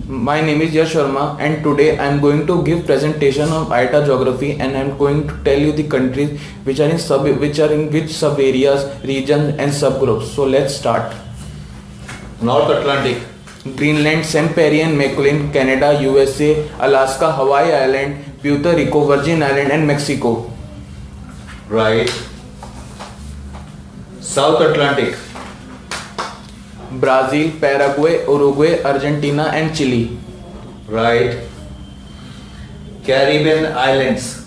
My name is Yash Sharma and today I am going to give presentation of IITA geography and I am going to tell you the countries which are in which sub areas, regions and subgroups. So let's start. North Atlantic. Greenland, Saint Pierre and Miquelon, Canada, USA, Alaska, Hawaii Island, Puerto Rico, Virgin Island and Mexico. Right. South Atlantic. Brazil, Paraguay, Uruguay, Argentina and Chile. Right. Caribbean Islands.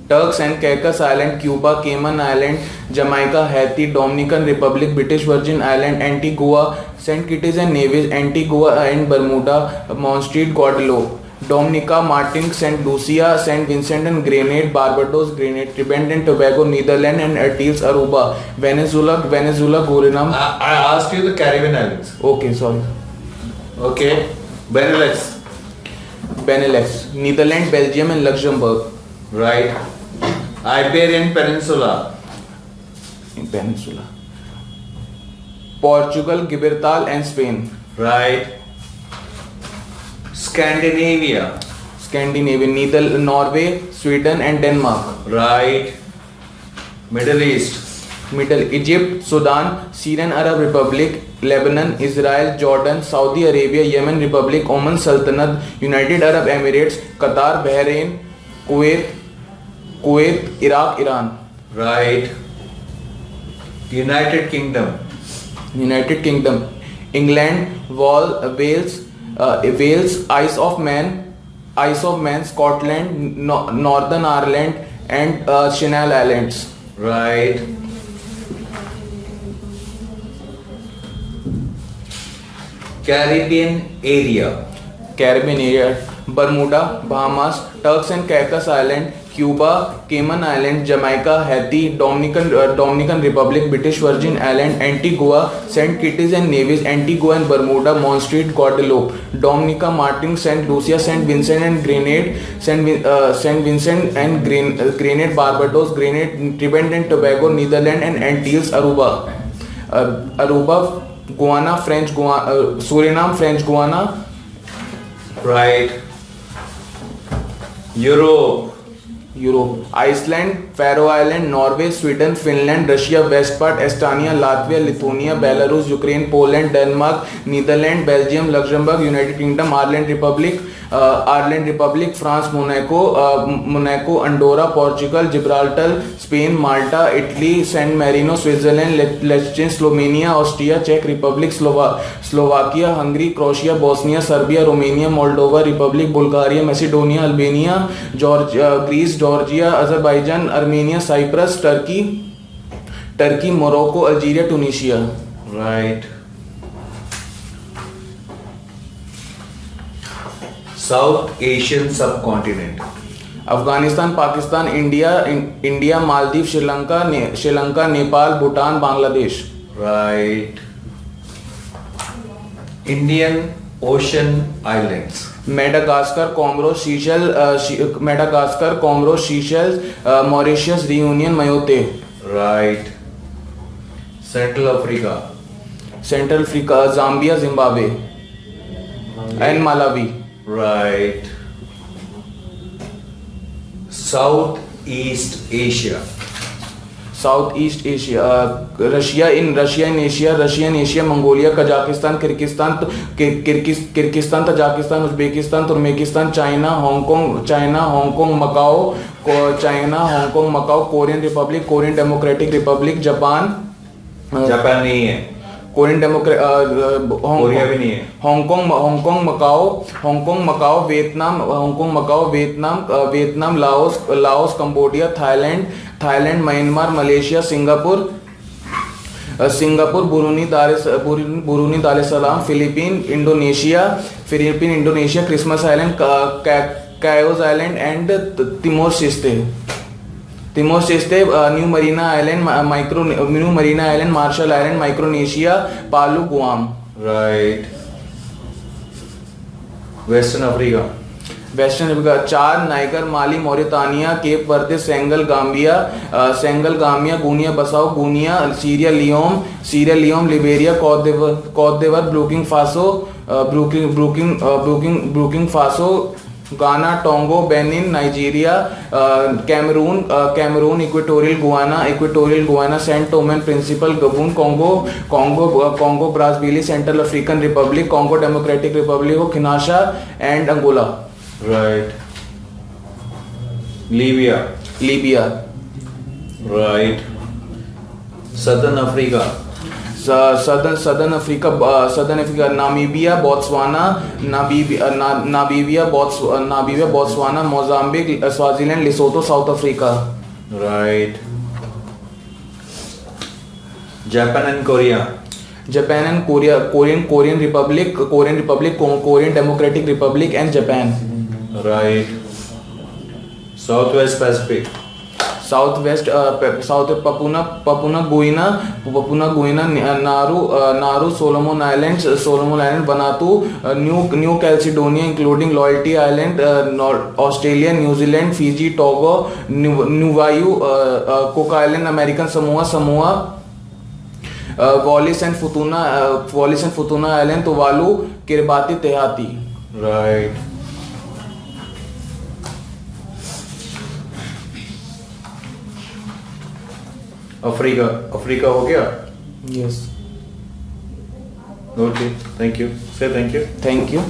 Turks and Caicos Island, Cuba, Cayman Island, Jamaica, Haiti, Dominican Republic, British Virgin Island, Antigua, Saint Kitts and Nevis, Antigua and Bermuda, Montserrat, Guadeloupe, Dominica, Martinique, Saint Lucia, Saint Vincent and Grenada, Barbados, Grenada, Trinidad and Tobago, Netherlands and Antilles, Aruba, Venezuela, Suriname. I asked you the Caribbean Islands. Okay, sorry. Okay. Benelux. Netherlands, Belgium and Luxembourg. Right. Iberian Peninsula. Portugal, Gibraltar and Spain. Right. Scandinavia. Norway, Sweden and Denmark. Right. Middle East. Egypt, Sudan, Syrian Arab Republic, Lebanon, Israel, Jordan, Saudi Arabia, Yemen Republic, Oman Sultanate, United Arab Emirates, Qatar, Bahrain, Kuwait, Iraq, Iran. Right. United Kingdom. England, Wales, Isle of Man, Scotland, Northern Ireland and Channel Islands. Right. Caribbean area. Bermuda, Bahamas, Turks and Caicos Island, Cuba, Cayman Island, Jamaica, Haiti, Dominican Republic, British Virgin Island, Antigua, Saint Kitts and Nevis, Antigua and Bermuda, Montserrat, Guadeloupe, Dominica, Martinique, Saint Lucia, Saint Vincent and Grenada, Saint Vincent and Grenada, Barbados, Grenada, Trinidad and Tobago, Netherlands and Antilles, Aruba, Guyana, Suriname, French Guiana. Right. Europe. Iceland, Faroe Island, Norway, Sweden, Finland, Russia, West part, Estonia, Latvia, Lithuania, Belarus, Ukraine, Poland, Denmark, Netherlands, Belgium, Luxembourg, United Kingdom, Ireland Republic, France, Monaco, Andorra, Portugal, Gibraltar, Spain, Malta, Italy, San Marino, Switzerland, Liechtenstein, Slovenia, Austria, Czech Republic, Slovakia, Hungary, Croatia, Bosnia, Serbia, Romania, Moldova Republic, Bulgaria, Macedonia, Albania, Greece, Georgia, Azerbaijan, Armenia, Cyprus, Turkey, Morocco, Algeria, Tunisia. Right. South Asian subcontinent. Afghanistan, Pakistan, India, Maldives, Sri Lanka, Nepal, Bhutan, Bangladesh. Right. Indian Ocean Islands. Madagascar, Comoros, Seychelles, Mauritius, Reunion, Mayotte. Right. Central Africa. Zambia, Zimbabwe and Malawi. Right. Southeast Asia. Russia in Asia, Mongolia, Kazakhstan, Kyrgyzstan, Tajikistan, Uzbekistan, Turkmenistan, China, Hong Kong, Macau, Korean Republic, Korean Democratic Republic, Japan नहीं है. Korean Democrat Korea भी नहीं है. Hong Kong Macau, Vietnam, Laos, Cambodia, Thailand, Myanmar, Malaysia, Singapore, Brunei Darussalam, Philippine, Indonesia, Christmas island, Cocos island and Timor Timor-Leste, New Marina Island, Marshall Island, Micronesia, Palu, Guam. Right. Western Africa. Chad, Niger, Mali, Mauritania, Cape Verde, Senegal, Gambia, Guinea Bissau, Guinea, Sierra Leone, Liberia, Cote d'Ivoire, Burkina Faso, Burkina Faso, Ghana, Togo, Benin, Nigeria, Cameroon, Equatorial Guinea, Saint Tome Principe, Gabon, Congo Brazzaville, Central African Republic, Congo Democratic Republic of Kinshasa and Angola. Right. Libya. Libya. Right. Southern Africa. Southern Africa, Namibia, Botswana, Mozambique, Swaziland, Lesotho, South Africa. Right. Japan and Korea. Japan and Korean Republic, Korean democratic republic and Japan. Right. Southwest Pacific. South Papua Guinea, Nauru, Solomon island, Vanuatu, New Caledonia including Loyalty island, Australia, New Zealand, Fiji, Tonga, Niue, Cook island, American Samoa, Wallis and Futuna island, Tuvalu, Kiribati, Tahiti. Right. Africa हो गया. Yes. Okay. Thank you. Say thank you. Thank you.